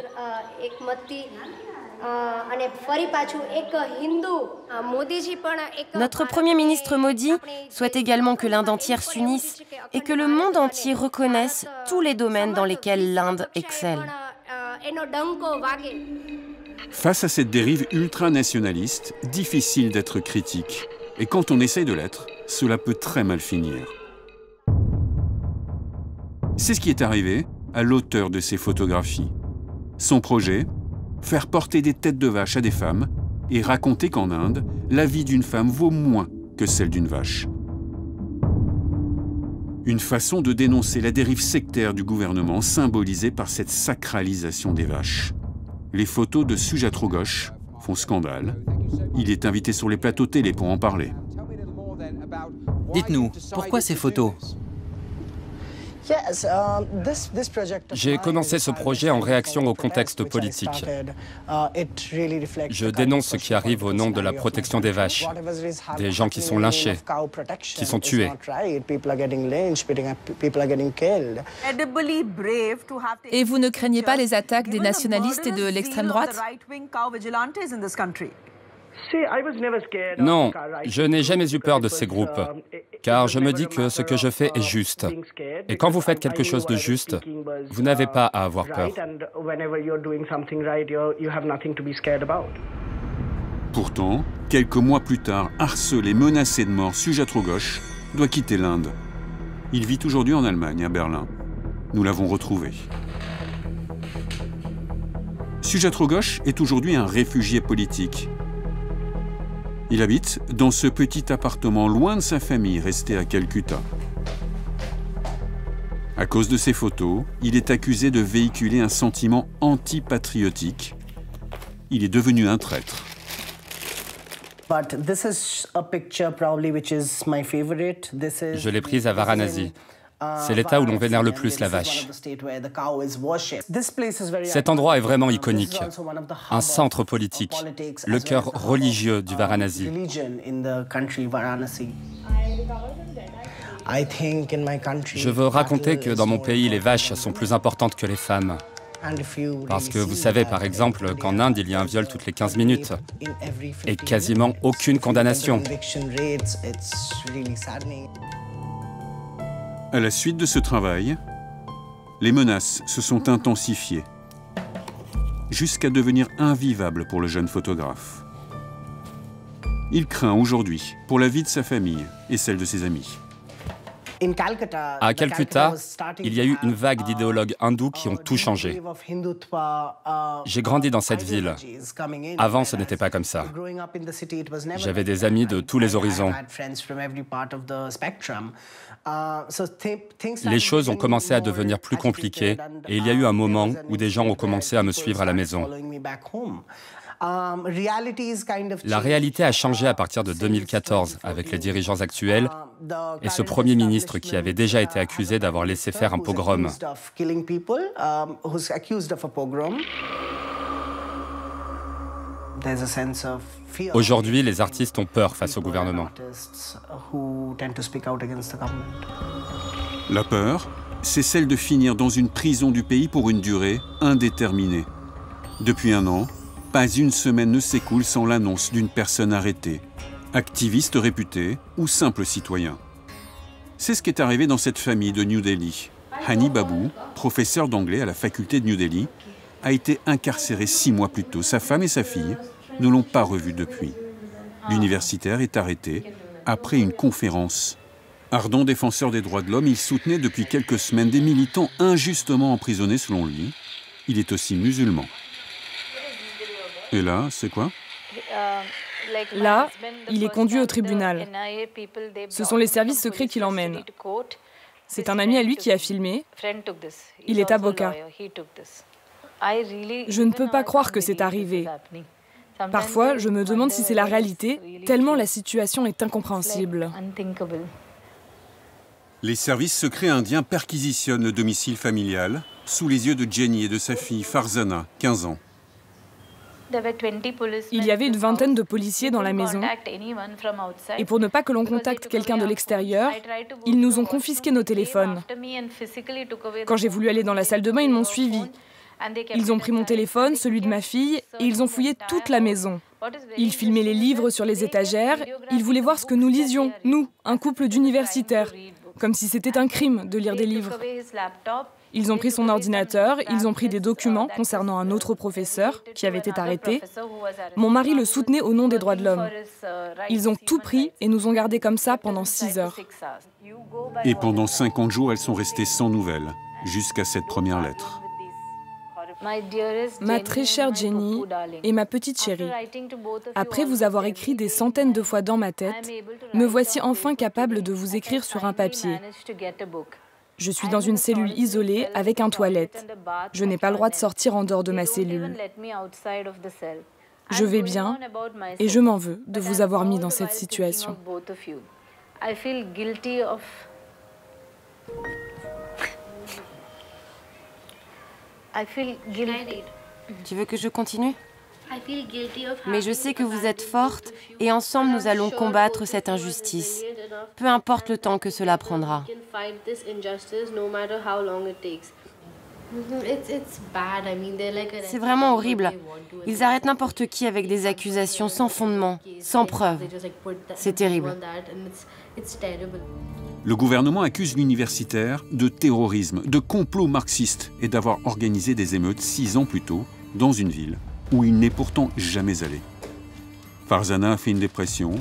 Notre Premier ministre Modi souhaite également que l'Inde entière s'unisse et que le monde entier reconnaisse tous les domaines dans lesquels l'Inde excelle. Face à cette dérive ultranationaliste, difficile d'être critique. Et quand on essaye de l'être, cela peut très mal finir. C'est ce qui est arrivé à l'auteur de ces photographies. Son projet, faire porter des têtes de vache à des femmes et raconter qu'en Inde, la vie d'une femme vaut moins que celle d'une vache. Une façon de dénoncer la dérive sectaire du gouvernement symbolisée par cette sacralisation des vaches. Les photos de Sujatro Ghosh font scandale. Il est invité sur les plateaux télé pour en parler. Dites-nous, pourquoi ces photos? J'ai commencé ce projet en réaction au contexte politique. Je dénonce ce qui arrive au nom de la protection des vaches, des gens qui sont lynchés, qui sont tués. Et vous ne craignez pas les attaques des nationalistes et de l'extrême droite? Non, je n'ai jamais eu peur de ces groupes, car je me dis que ce que je fais est juste. Et quand vous faites quelque chose de juste, vous n'avez pas à avoir peur. Pourtant, quelques mois plus tard, harcelé, menacé de mort, Sujatro Ghosh doit quitter l'Inde. Il vit aujourd'hui en Allemagne, à Berlin. Nous l'avons retrouvé. Sujatro Ghosh est aujourd'hui un réfugié politique. Il habite dans ce petit appartement loin de sa famille, resté à Calcutta. À cause de ses photos, il est accusé de véhiculer un sentiment anti-patriotique. Il est devenu un traître. Je l'ai prise à Varanasi. C'est l'état où l'on vénère le plus la vache. Cet endroit est vraiment iconique. Un centre politique, le cœur religieux du Varanasi. Je veux raconter que dans mon pays, les vaches sont plus importantes que les femmes. Parce que vous savez, par exemple, qu'en Inde, il y a un viol toutes les 15 minutes. Et quasiment aucune condamnation. À la suite de ce travail, les menaces se sont intensifiées, jusqu'à devenir invivables pour le jeune photographe. Il craint aujourd'hui pour la vie de sa famille et celle de ses amis. À Calcutta, il y a eu une vague d'idéologues hindous qui ont tout changé. J'ai grandi dans cette ville. Avant, ce n'était pas comme ça. J'avais des amis de tous les horizons. Les choses ont commencé à devenir plus compliquées et il y a eu un moment où des gens ont commencé à me suivre à la maison. La réalité a changé à partir de 2014 avec les dirigeants actuels et ce Premier ministre qui avait déjà été accusé d'avoir laissé faire un pogrom. Aujourd'hui, les artistes ont peur face au gouvernement. La peur, c'est celle de finir dans une prison du pays pour une durée indéterminée. Depuis un an, pas une semaine ne s'écoule sans l'annonce d'une personne arrêtée, activiste réputé ou simple citoyen. C'est ce qui est arrivé dans cette famille de New Delhi. Hani Babu, professeur d'anglais à la faculté de New Delhi, a été incarcéré 6 mois plus tôt. Sa femme et sa fille ne l'ont pas revu depuis. L'universitaire est arrêté après une conférence. Ardent défenseur des droits de l'homme, il soutenait depuis quelques semaines des militants injustement emprisonnés selon lui. Il est aussi musulman. Et là, c'est quoi? Là, il est conduit au tribunal. Ce sont les services secrets qui l'emmènent. C'est un ami à lui qui a filmé. Il est avocat. Je ne peux pas croire que c'est arrivé. Parfois, je me demande si c'est la réalité, tellement la situation est incompréhensible. Les services secrets indiens perquisitionnent le domicile familial sous les yeux de Jenny et de sa fille Farzana, 15 ans. Il y avait une vingtaine de policiers dans la maison et pour ne pas que l'on contacte quelqu'un de l'extérieur, ils nous ont confisqué nos téléphones. Quand j'ai voulu aller dans la salle de bain, ils m'ont suivi. Ils ont pris mon téléphone, celui de ma fille, et ils ont fouillé toute la maison. Ils filmaient les livres sur les étagères, ils voulaient voir ce que nous lisions, nous, un couple d'universitaires, comme si c'était un crime de lire des livres. Ils ont pris son ordinateur, ils ont pris des documents concernant un autre professeur qui avait été arrêté. Mon mari le soutenait au nom des droits de l'homme. Ils ont tout pris et nous ont gardés comme ça pendant 6 heures. Et pendant 50 jours, elles sont restées sans nouvelles, jusqu'à cette première lettre. Ma très chère Jenny et ma petite chérie, après vous avoir écrit des centaines de fois dans ma tête, me voici enfin capable de vous écrire sur un papier. Je suis dans une cellule isolée avec un toilette. Je n'ai pas le droit de sortir en dehors de ma cellule. Je vais bien et je m'en veux de vous avoir mis dans cette situation. Tu veux que je continue? Mais je sais que vous êtes forte et ensemble nous allons combattre cette injustice, peu importe le temps que cela prendra. C'est vraiment horrible. Ils arrêtent n'importe qui avec des accusations sans fondement, sans preuve. C'est terrible. Le gouvernement accuse l'universitaire de terrorisme, de complot marxiste et d'avoir organisé des émeutes 6 ans plus tôt dans une ville où il n'est pourtant jamais allé. Farzana a fait une dépression.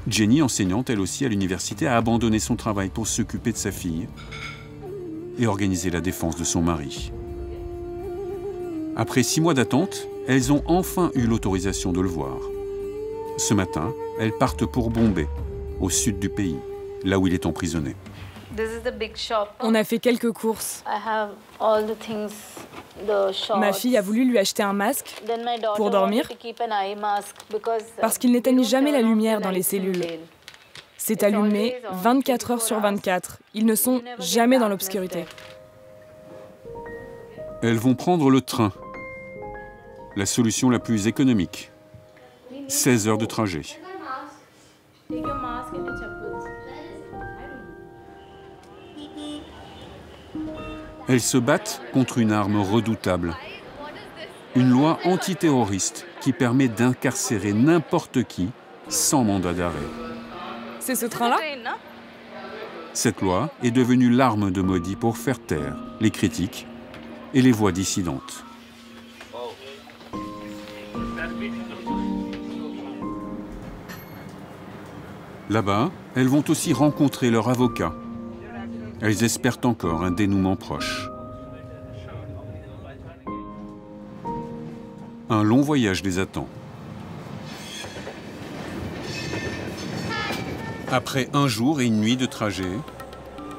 Jenny, enseignante elle aussi à l'université, a abandonné son travail pour s'occuper de sa fille et organiser la défense de son mari. Après 6 mois d'attente, elles ont enfin eu l'autorisation de le voir. Ce matin, elles partent pour Bombay, au sud du pays, là où il est emprisonné. On a fait quelques courses. Ma fille a voulu lui acheter un masque pour dormir parce qu'il n'éteignent jamais la lumière dans les cellules. C'est allumé 24 heures sur 24. Ils ne sont jamais dans l'obscurité. Elles vont prendre le train, la solution la plus économique. 16 heures de trajet. Elles se battent contre une arme redoutable. Une loi antiterroriste qui permet d'incarcérer n'importe qui sans mandat d'arrêt. C'est ce train-là? Cette loi est devenue l'arme de Modi pour faire taire les critiques et les voix dissidentes. Là-bas, elles vont aussi rencontrer leur avocat. Elles espèrent encore un dénouement proche. Un long voyage les attend. Après 1 jour et 1 nuit de trajet,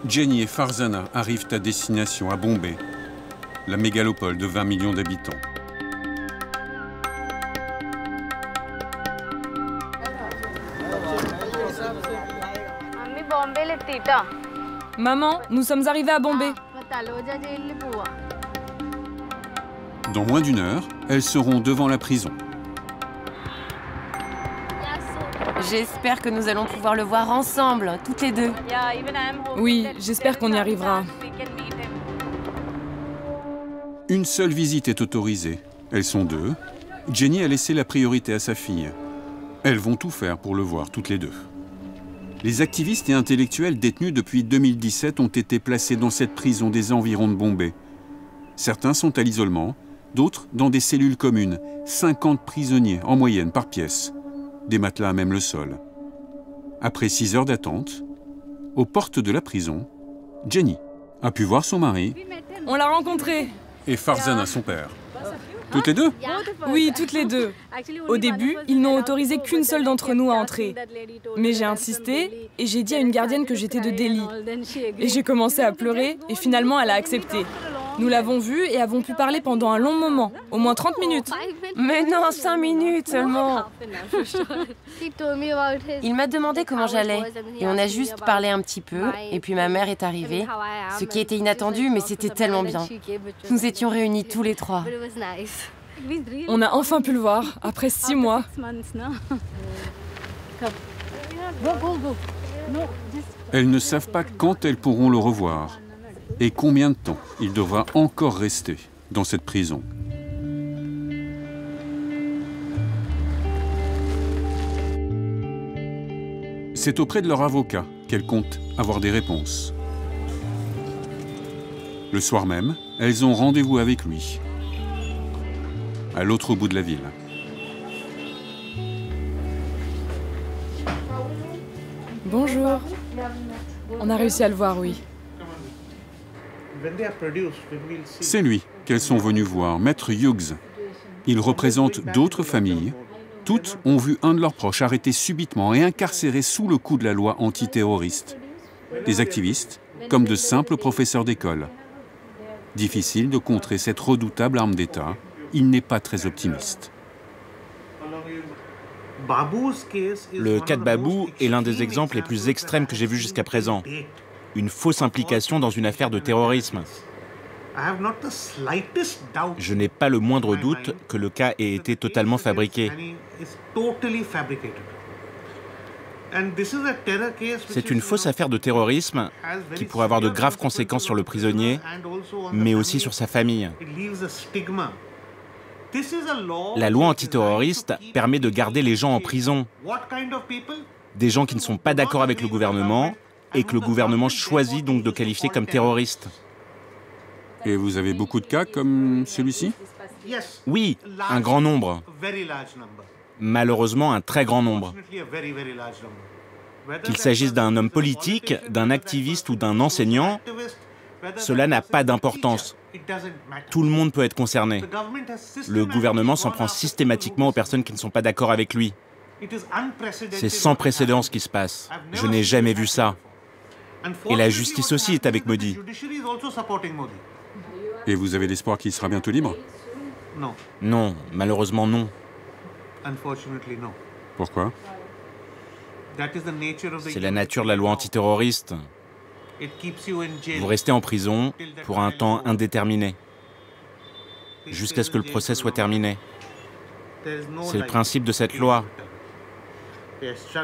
Jenny et Farzana arrivent à destination à Bombay, la mégalopole de 20 millions d'habitants. Maman, nous sommes arrivés à Bombay. Dans moins d'1 heure, elles seront devant la prison. J'espère que nous allons pouvoir le voir ensemble, toutes les deux. Oui, j'espère qu'on y arrivera. Une seule visite est autorisée. Elles sont 2. Jenny a laissé la priorité à sa fille. Elles vont tout faire pour le voir toutes les 2. Les activistes et intellectuels détenus depuis 2017 ont été placés dans cette prison des environs de Bombay. Certains sont à l'isolement, d'autres dans des cellules communes. 50 prisonniers en moyenne par pièce. Des matelas à même le sol. Après 6 heures d'attente, aux portes de la prison, Jenny a pu voir son mari. On l'a rencontré. Et Farzana, son père. Toutes les 2? Oui, toutes les 2. Au début, ils n'ont autorisé qu'une seule d'entre nous à entrer. Mais j'ai insisté et j'ai dit à une gardienne que j'étais de Delhi. Et j'ai commencé à pleurer et finalement elle a accepté. Nous l'avons vue et avons pu parler pendant un long moment, au moins 30 minutes. Mais non, 5 minutes seulement. Il m'a demandé comment j'allais et on a juste parlé un petit peu et puis ma mère est arrivée, ce qui était inattendu mais c'était tellement bien. Nous étions réunis tous les 3. On a enfin pu le voir, après 6 mois. Elles ne savent pas quand elles pourront le revoir et combien de temps il devra encore rester dans cette prison. C'est auprès de leur avocat qu'elles comptent avoir des réponses. Le soir même, elles ont rendez-vous avec lui, à l'autre bout de la ville. Bonjour. On a réussi à le voir, oui. C'est lui qu'elles sont venues voir, Maître Hughes. Il représente d'autres familles. Toutes ont vu un de leurs proches arrêté subitement et incarcéré sous le coup de la loi antiterroriste. Des activistes, comme de simples professeurs d'école. Difficile de contrer cette redoutable arme d'État. Il n'est pas très optimiste. Le cas de Babou est l'un des exemples les plus extrêmes que j'ai vus jusqu'à présent. Une fausse implication dans une affaire de terrorisme. Je n'ai pas le moindre doute que le cas ait été totalement fabriqué. C'est une fausse affaire de terrorisme qui pourrait avoir de graves conséquences sur le prisonnier, mais aussi sur sa famille. La loi antiterroriste permet de garder les gens en prison. Des gens qui ne sont pas d'accord avec le gouvernement et que le gouvernement choisit donc de qualifier comme terroristes. Et vous avez beaucoup de cas comme celui-ci? Oui, un grand nombre. Malheureusement, un très grand nombre. Qu'il s'agisse d'un homme politique, d'un activiste ou d'un enseignant, cela n'a pas d'importance. Tout le monde peut être concerné. Le gouvernement s'en prend systématiquement aux personnes qui ne sont pas d'accord avec lui. C'est sans précédent ce qui se passe. Je n'ai jamais vu ça. Et la justice aussi est avec Modi. Et vous avez l'espoir qu'il sera bientôt libre? Non, malheureusement non. Pourquoi? C'est la nature de la loi antiterroriste. Vous restez en prison pour un temps indéterminé, jusqu'à ce que le procès soit terminé. C'est le principe de cette loi.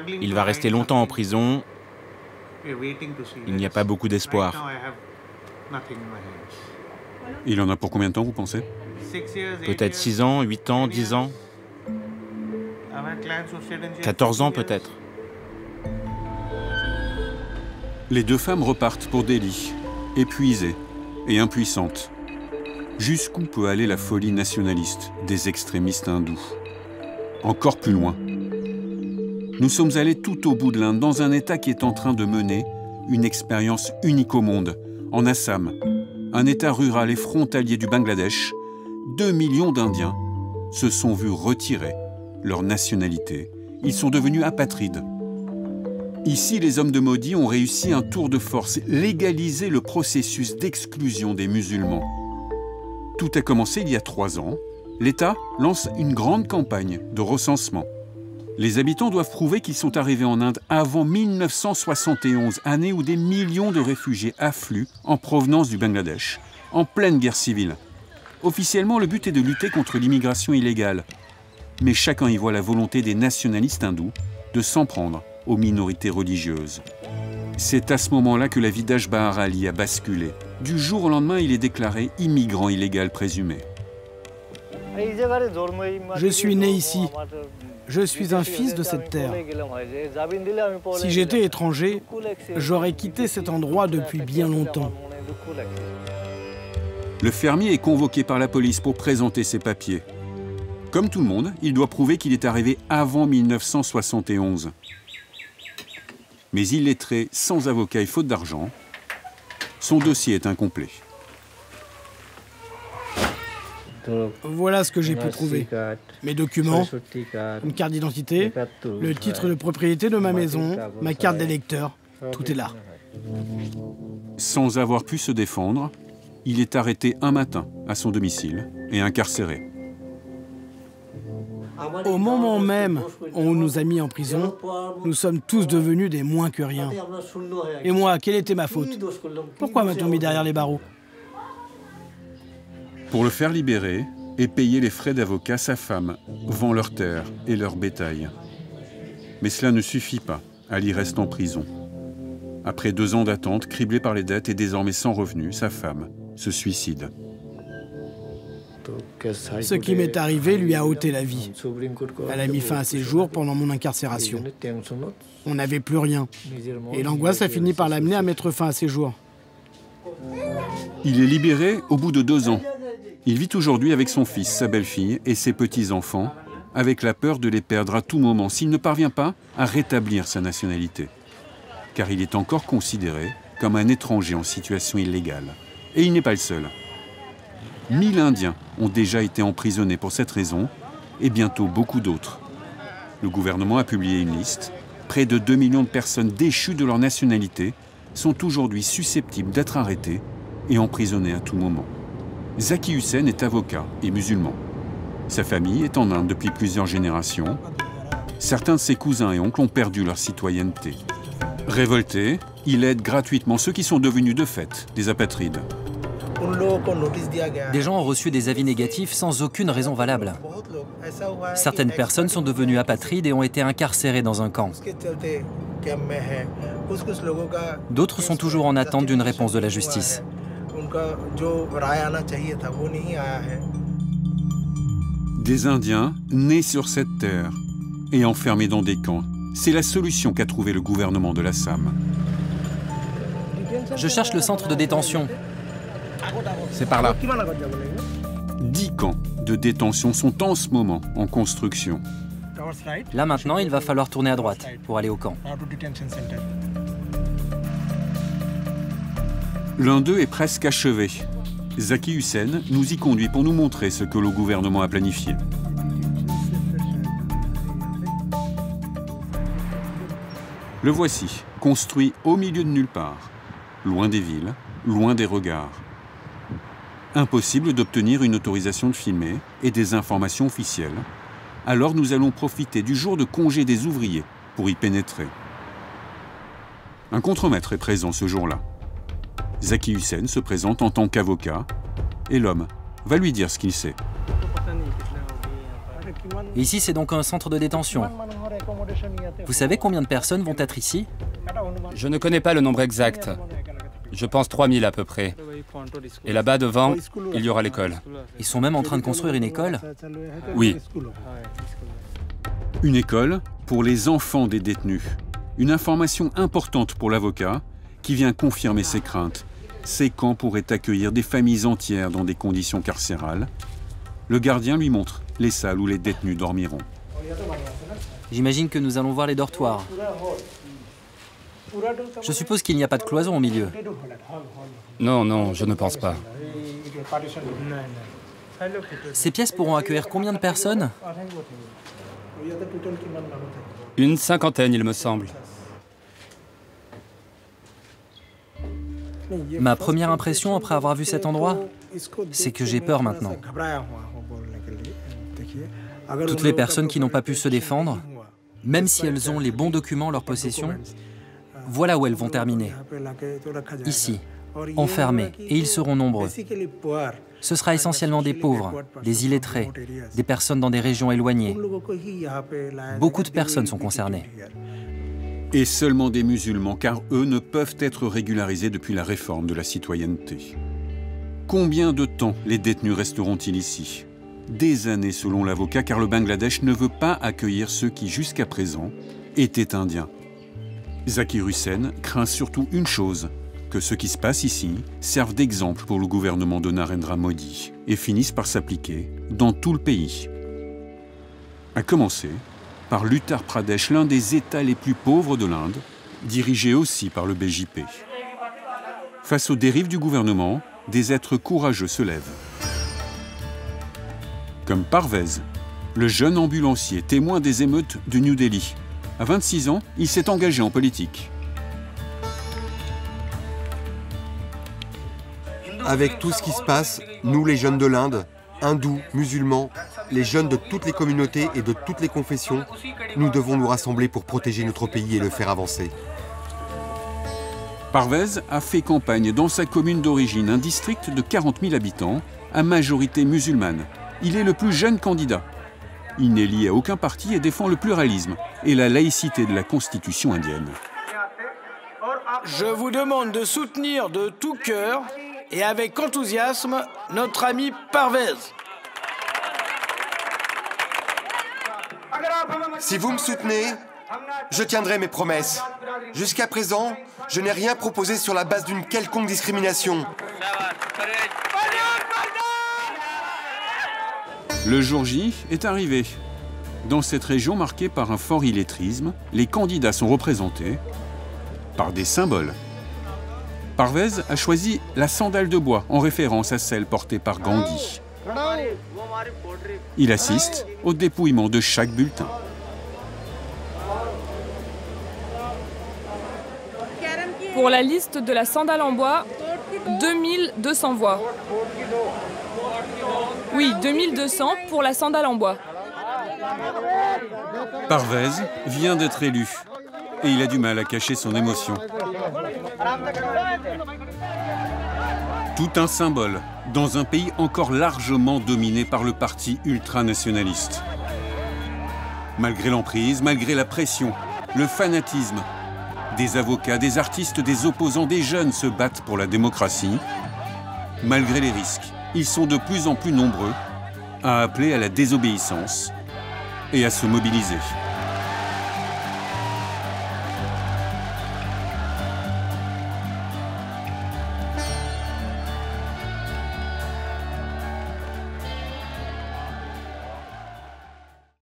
Il va rester longtemps en prison. Il n'y a pas beaucoup d'espoir. Il en a pour combien de temps, vous pensez? Peut-être 6 ans, 8 ans, 10 ans. 14 ans peut-être. Les deux femmes repartent pour Delhi, épuisées et impuissantes. Jusqu'où peut aller la folie nationaliste des extrémistes hindous? Encore plus loin. Nous sommes allés tout au bout de l'Inde, dans un État qui est en train de mener une expérience unique au monde, en Assam, un État rural et frontalier du Bangladesh. 2 millions d'Indiens se sont vus retirer leur nationalité. Ils sont devenus apatrides. Ici, les hommes de Modi ont réussi un tour de force, légaliser le processus d'exclusion des musulmans. Tout a commencé il y a 3 ans. L'État lance une grande campagne de recensement. Les habitants doivent prouver qu'ils sont arrivés en Inde avant 1971, année où des millions de réfugiés affluent en provenance du Bangladesh, en pleine guerre civile. Officiellement, le but est de lutter contre l'immigration illégale. Mais chacun y voit la volonté des nationalistes hindous de s'en prendre aux minorités religieuses. C'est à ce moment-là que la vie d'Ashbahar Ali a basculé. Du jour au lendemain, il est déclaré immigrant illégal présumé. Je suis né ici. Je suis un fils de cette terre. Si j'étais étranger, j'aurais quitté cet endroit depuis bien longtemps. Le fermier est convoqué par la police pour présenter ses papiers. Comme tout le monde, il doit prouver qu'il est arrivé avant 1971. Mais illettré, sans avocat et faute d'argent, son dossier est incomplet. Voilà ce que j'ai pu trouver. Mes documents, une carte d'identité, le titre de propriété de ma maison, ma carte d'électeur, tout est là. Sans avoir pu se défendre, il est arrêté un matin à son domicile et incarcéré. Au moment même où on nous a mis en prison, nous sommes tous devenus des moins que rien. Et moi, quelle était ma faute? Pourquoi m'a-t-on mis derrière les barreaux? Pour le faire libérer et payer les frais d'avocat, sa femme vend leurs terres et leur bétail. Mais cela ne suffit pas. Ali reste en prison. Après 2 ans d'attente, criblé par les dettes et désormais sans revenus, sa femme se suicide. Ce qui m'est arrivé lui a ôté la vie. Elle a mis fin à ses jours pendant mon incarcération. On n'avait plus rien. Et l'angoisse a fini par l'amener à mettre fin à ses jours. Il est libéré au bout de 2 ans. Il vit aujourd'hui avec son fils, sa belle-fille et ses petits-enfants, avec la peur de les perdre à tout moment s'il ne parvient pas à rétablir sa nationalité. Car il est encore considéré comme un étranger en situation illégale. Et il n'est pas le seul. 1000 Indiens ont déjà été emprisonnés pour cette raison, et bientôt beaucoup d'autres. Le gouvernement a publié une liste. Près de 2 millions de personnes déchues de leur nationalité sont aujourd'hui susceptibles d'être arrêtées et emprisonnées à tout moment. Zaki Hussain est avocat et musulman. Sa famille est en Inde depuis plusieurs générations. Certains de ses cousins et oncles ont perdu leur citoyenneté. Révolté, il aide gratuitement ceux qui sont devenus de fait des apatrides. Des gens ont reçu des avis négatifs sans aucune raison valable. Certaines personnes sont devenues apatrides et ont été incarcérées dans un camp. D'autres sont toujours en attente d'une réponse de la justice. Des Indiens nés sur cette terre et enfermés dans des camps. C'est la solution qu'a trouvée le gouvernement de l'Assam. Je cherche le centre de détention. C'est par là. 10 camps de détention sont en ce moment en construction. Là maintenant, il va falloir tourner à droite pour aller au camp. L'un d'eux est presque achevé. Zaki Hussein nous y conduit pour nous montrer ce que le gouvernement a planifié. Le voici, construit au milieu de nulle part, loin des villes, loin des regards. Impossible d'obtenir une autorisation de filmer et des informations officielles. Alors nous allons profiter du jour de congé des ouvriers pour y pénétrer. Un contremaître est présent ce jour-là. Zaki Hussein se présente en tant qu'avocat et l'homme va lui dire ce qu'il sait. Ici, c'est donc un centre de détention. Vous savez combien de personnes vont être ici? Je ne connais pas le nombre exact. Je pense 3000 à peu près. Et là-bas devant, il y aura l'école. Ils sont même en train de construire une école? Oui. Une école pour les enfants des détenus. Une information importante pour l'avocat qui vient confirmer ses craintes. Ces camps pourraient accueillir des familles entières dans des conditions carcérales. Le gardien lui montre les salles où les détenus dormiront. J'imagine que nous allons voir les dortoirs. Je suppose qu'il n'y a pas de cloison au milieu. Non, non, je ne pense pas. Ces pièces pourront accueillir combien de personnes? Une cinquantaine, il me semble. Ma première impression après avoir vu cet endroit, c'est que j'ai peur maintenant. Toutes les personnes qui n'ont pas pu se défendre, même si elles ont les bons documents en leur possession, voilà où elles vont terminer. Ici, enfermés, et ils seront nombreux. Ce sera essentiellement des pauvres, des illettrés, des personnes dans des régions éloignées. Beaucoup de personnes sont concernées. Et seulement des musulmans, car eux ne peuvent être régularisés depuis la réforme de la citoyenneté. Combien de temps les détenus resteront-ils ici? Des années selon l'avocat, car le Bangladesh ne veut pas accueillir ceux qui, jusqu'à présent, étaient indiens. Zakir Hussain craint surtout une chose, que ce qui se passe ici serve d'exemple pour le gouvernement de Narendra Modi et finisse par s'appliquer dans tout le pays. À commencer par l'Uttar Pradesh, l'un des États les plus pauvres de l'Inde, dirigé aussi par le BJP. Face aux dérives du gouvernement, des êtres courageux se lèvent. Comme Parvez, le jeune ambulancier témoin des émeutes de New Delhi. À 26 ans, il s'est engagé en politique. Avec tout ce qui se passe, nous les jeunes de l'Inde, hindous, musulmans, les jeunes de toutes les communautés et de toutes les confessions, nous devons nous rassembler pour protéger notre pays et le faire avancer. Parvez a fait campagne dans sa commune d'origine, un district de 40 000 habitants, à majorité musulmane. Il est le plus jeune candidat. Il n'est lié à aucun parti et défend le pluralisme et la laïcité de la Constitution indienne. Je vous demande de soutenir de tout cœur et avec enthousiasme notre ami Parvez. Si vous me soutenez, je tiendrai mes promesses. Jusqu'à présent, je n'ai rien proposé sur la base d'une quelconque discrimination. Le jour J est arrivé. Dans cette région marquée par un fort illettrisme, les candidats sont représentés par des symboles. Parvez a choisi la sandale de bois en référence à celle portée par Gandhi. Il assiste au dépouillement de chaque bulletin. Pour la liste de la sandale en bois, 2200 voix. Oui, 2200 pour la sandale en bois. Parvez vient d'être élu et il a du mal à cacher son émotion. Tout un symbole dans un pays encore largement dominé par le parti ultranationaliste. Malgré l'emprise, malgré la pression, le fanatisme, des avocats, des artistes, des opposants, des jeunes se battent pour la démocratie. Malgré les risques, ils sont de plus en plus nombreux à appeler à la désobéissance et à se mobiliser.